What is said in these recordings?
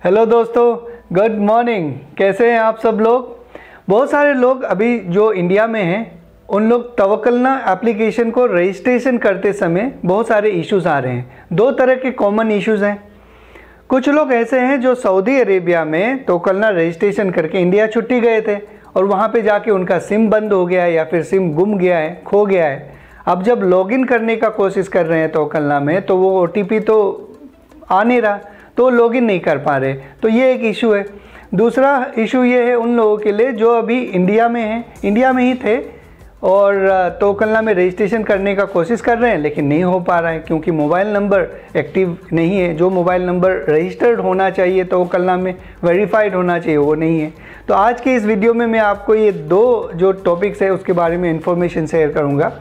Hello दोस्तों, good morning. कैसे हैं आप सब लोग? बहुत सारे लोग अभी जो इंडिया में हैं उन लोग तवक्कलना एप्लीकेशन को रजिस्ट्रेशन करते समय बहुत सारे इश्यूज आ रहे हैं। दो तरह के कॉमन इश्यूज हैं। कुछ लोग ऐसे हैं जो सऊदी अरेबिया में तवक्कलना रजिस्ट्रेशन करके इंडिया छुट्टी गए थे और वहाँ पे जाके उनका सिम बंद हो गया है या फिर सिम गुम गया है, खो गया है। अब जब लॉगिन करने का कोशिश कर रहे हैं तवक्कलना में तो वो OTP तो आ नहीं रहा, तो लॉगिन नहीं कर पा रहे। तो ये एक इशू है। दूसरा इशू ये है उन लोगों के लिए जो अभी इंडिया में हैं, इंडिया में ही थे और तवक्कलना में रजिस्ट्रेशन करने का कोशिश कर रहे हैं लेकिन नहीं हो पा रहा है क्योंकि मोबाइल नंबर एक्टिव नहीं है। जो मोबाइल नंबर रजिस्टर्ड होना चाहिए तवक्कलना में, वेरीफाइड होना चाहिए, वो नहीं है। तो आज के इस वीडियो में मैं आपको ये दो जो टॉपिक्स है उसके बारे में इंफॉर्मेशन शेयर करूँगा।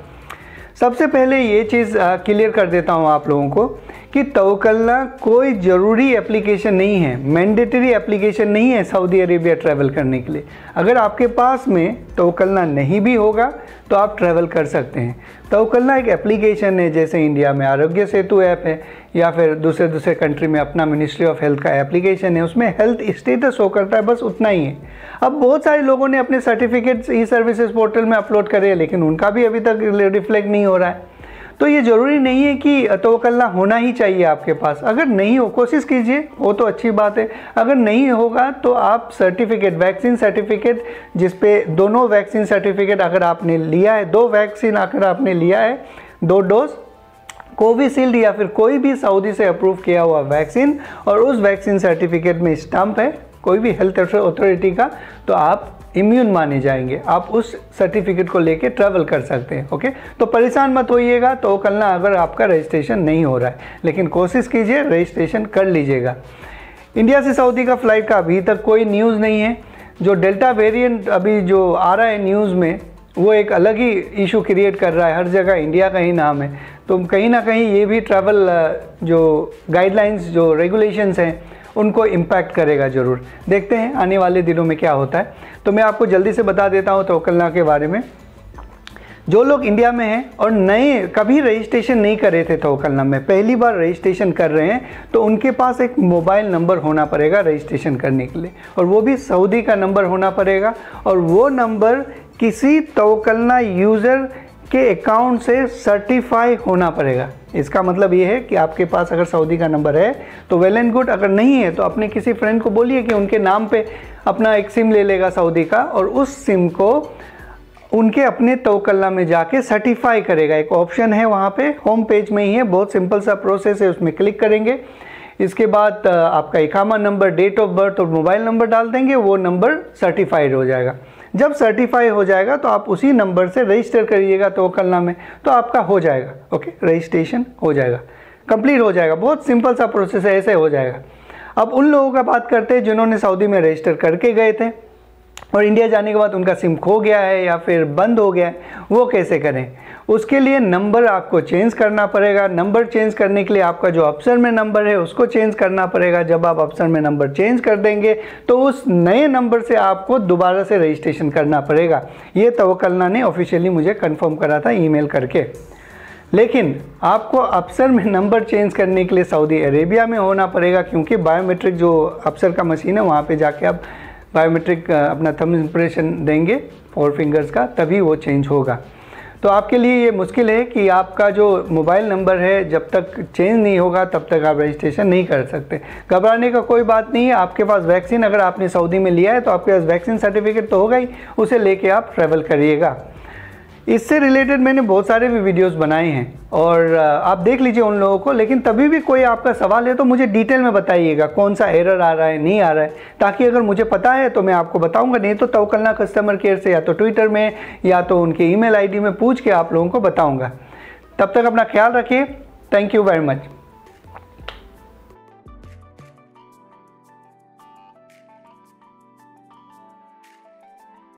सबसे पहले ये चीज़ क्लियर कर देता हूँ आप लोगों को कि तवक्कलना कोई ज़रूरी एप्लीकेशन नहीं है, मैंडेटरी एप्लीकेशन नहीं है सऊदी अरेबिया ट्रैवल करने के लिए। अगर आपके पास में तवक्कलना नहीं भी होगा तो आप ट्रैवल कर सकते हैं। तवक्कलना एक एप्लीकेशन है, जैसे इंडिया में आरोग्य सेतु ऐप है या फिर दूसरे कंट्री में अपना मिनिस्ट्री ऑफ हेल्थ का एप्लीकेशन है, उसमें हेल्थ स्टेटस शो करता है, बस उतना ही है। अब बहुत सारे लोगों ने अपने सर्टिफिकेट्स ई सर्विसेज पोर्टल में अपलोड करे हैं लेकिन उनका भी अभी तक रिफ्लेक्ट नहीं हो रहा है। तो ये ज़रूरी नहीं है कि तवक्कलना होना ही चाहिए आपके पास। अगर नहीं हो, कोशिश कीजिए, वो तो अच्छी बात है। अगर नहीं होगा तो आप सर्टिफिकेट, वैक्सीन सर्टिफिकेट जिस पे दोनों वैक्सीन सर्टिफिकेट अगर आपने लिया है, 2 वैक्सीन अगर आपने लिया है, 2 डोज कोविशील्ड या फिर कोई भी सऊदी से अप्रूव किया हुआ वैक्सीन और उस वैक्सीन सर्टिफिकेट में स्टैंप है कोई भी हेल्थ अथॉरिटी का, तो आप इम्यून माने जाएंगे। आप उस सर्टिफिकेट को लेके ट्रैवल कर सकते हैं। ओके, तो परेशान मत होइएगा तवक्कलना अगर आपका रजिस्ट्रेशन नहीं हो रहा है, लेकिन कोशिश कीजिए रजिस्ट्रेशन कर लीजिएगा। इंडिया से सऊदी का फ़्लाइट का अभी तक कोई न्यूज़ नहीं है। जो डेल्टा वेरिएंट अभी जो आ रहा है न्यूज़ में, वो एक अलग ही इशू क्रिएट कर रहा है। हर जगह इंडिया का ही नाम है, तो कहीं ना कहीं ये भी ट्रैवल जो गाइडलाइंस, जो रेगुलेशंस हैं, उनको इम्पैक्ट करेगा ज़रूर। देखते हैं आने वाले दिनों में क्या होता है। तो मैं आपको जल्दी से बता देता हूँ तवक्कलना के बारे में। जो लोग इंडिया में हैं और नए कभी रजिस्ट्रेशन नहीं करे थे तवक्कलना में, पहली बार रजिस्ट्रेशन कर रहे हैं, तो उनके पास एक मोबाइल नंबर होना पड़ेगा रजिस्ट्रेशन करने के लिए, और वो भी सऊदी का नंबर होना पड़ेगा। और वो नंबर किसी तवक्कलना यूज़र के अकाउंट से सर्टिफाई होना पड़ेगा। इसका मतलब ये है कि आपके पास अगर सऊदी का नंबर है तो वेल एंड गुड, अगर नहीं है तो अपने किसी फ्रेंड को बोलिए कि उनके नाम पे अपना एक सिम ले लेगा सऊदी का, और उस सिम को उनके अपने तवक्कलना में जाके सर्टिफाई करेगा। एक ऑप्शन है वहाँ पे, होम पेज में ही है, बहुत सिंपल सा प्रोसेस है, उसमें क्लिक करेंगे। इसके बाद आपका इकामा नंबर, डेट ऑफ बर्थ और मोबाइल नंबर डाल देंगे, वो नंबर सर्टिफाइड हो जाएगा। जब सर्टिफाई हो जाएगा तो आप उसी नंबर से रजिस्टर करिएगा तवक्कलना में, तो आपका हो जाएगा। ओके, रजिस्ट्रेशन हो जाएगा, कंप्लीट हो जाएगा। बहुत सिंपल सा प्रोसेस है, ऐसे हो जाएगा। अब उन लोगों का बात करते हैं जिन्होंने सऊदी में रजिस्टर करके गए थे और इंडिया जाने के बाद उनका सिम खो गया है या फिर बंद हो गया है, वो कैसे करें? उसके लिए नंबर आपको चेंज करना पड़ेगा। नंबर चेंज करने के लिए आपका जो अफसर में नंबर है उसको चेंज करना पड़ेगा। जब आप अफसर में नंबर चेंज कर देंगे तो उस नए नंबर से आपको दोबारा से रजिस्ट्रेशन करना पड़ेगा। ये तवक्कलना ने ऑफिशियली मुझे कंफर्म करा था ईमेल करके। लेकिन आपको अफसर में नंबर चेंज करने के लिए सऊदी अरेबिया में होना पड़ेगा, क्योंकि बायोमेट्रिक जो अफसर का मशीन है वहाँ पर जाके आप बायोमेट्रिक अपना थंब इम्प्रेशन देंगे 4 फिंगर्स का, तभी वो चेंज होगा। तो आपके लिए ये मुश्किल है कि आपका जो मोबाइल नंबर है जब तक चेंज नहीं होगा तब तक आप रजिस्ट्रेशन नहीं कर सकते। घबराने का कोई बात नहीं है। आपके पास वैक्सीन, अगर आपने सऊदी में लिया है तो आपके पास वैक्सीन सर्टिफिकेट तो होगा ही, उसे लेके आप ट्रैवल करिएगा। इससे रिलेटेड मैंने बहुत सारे भी वीडियोस बनाए हैं और आप देख लीजिए उन लोगों को। लेकिन तभी भी कोई आपका सवाल है तो मुझे डिटेल में बताइएगा कौन सा एरर आ रहा है, नहीं आ रहा है, ताकि अगर मुझे पता है तो मैं आपको बताऊंगा। नहीं तो तवक्कलना कस्टमर केयर से या तो ट्विटर में या तो उनके ईमेल आईडी में पूछ के आप लोगों को बताऊंगा। तब तक अपना ख्याल रखिए। Thank you very much.